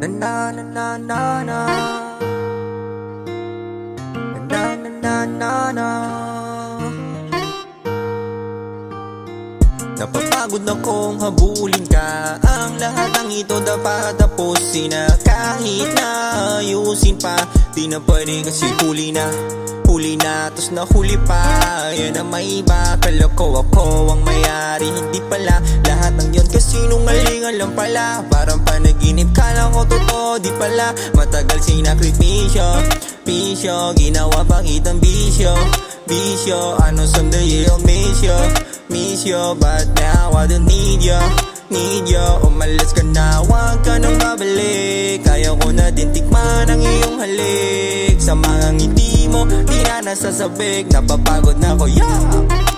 na na na na na na na na na na. Napapagod na kong habulin ka. Ang lahat ng ito dapat tapusin na. Kahit na ayusin pa, di na pwede kasi huli na. Huli na, tos nahuli pa. Yan ang may iba, kala ko ako ang mayari. Hindi pala, lahat ng yun kasinungalingan lang pala. Parang panaginip, kala ko totoo, di pala. Matagal sinakripisyo, pisyo, ginawa pa kitang bisyo. Bisyo, ano someday I'll miss you, miss you, but now I don't need you, need you. Umalis ka na, huwag ka nang babalik. Kaya ko na din tikman ang iyong halik. Sa mga ngiti mo, di na nasasabik. Napapagod na ko, yeah,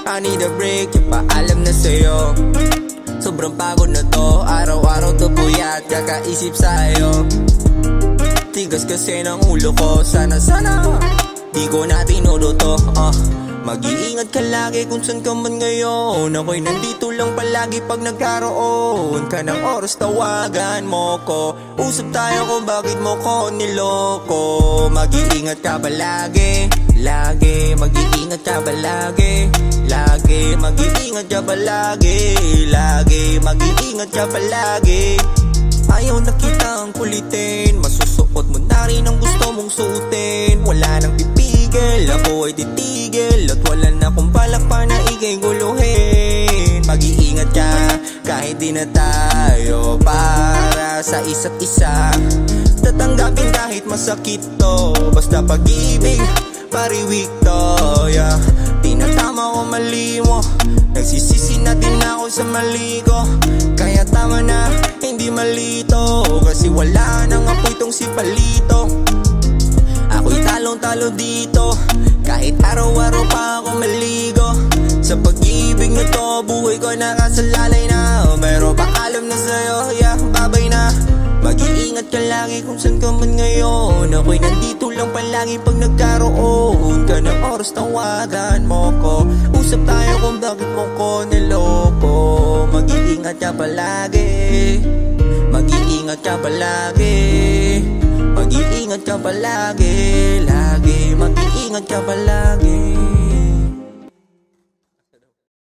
I need a break. Yung paalam na sa'yo, sobrang pagod na to. Araw-araw to puyat, kakaisip sa'yo. Tigas kasi ng ulo ko, sana di ko na tinudo to. Mag-iingat ka lagi kung saan ka man ngayon. Ako'y nandito lang palagi pag nagkaroon ka ng oras, tawagan mo ko. Usap tayo kung bakit mo ko niloko. Mag-iingat ka palagi, lagi. Mag-iingat ka palagi, lagi. Mag-iingat ka palagi, lagi. Mag-iingat ka palagi. Ayaw na kitang kulitin, masusuot mo na rin ang gusto mong suotin. Wala nang pipigil, ako ay titigil. At wala na kung balak pa na ikay guluhin. Mag-iingat ka, kahit di na tayo para sa isa't isa. Tatanggapin kahit masakit to, basta pag-ibig, pariwik to, yeah. Tinatama ko mali mo, nagsisisi na din ako sa mali ko. Kaya tama na, hindi malito, kasi wala nang apoy tong si Palito. Ako'y talong-talo dito, kahit araw-araw pa ako maligo. Sa pag-ibig na to, buhay ko nakasalalay na. Pero paalam na sa'yo, yeah, babay na. Mag-iingat ka lagi kung saan ka man ngayon. Ako'y nandito lang palagi pag nagkaroon ka ng oras, tawagan mo ko. Usap tayo kung bakit mo ko niloko. Mag-iingat ka palagi, mag-iingat ka palagi, mag-iingat ka palagi, lagi. Mag-iingat ka palagi.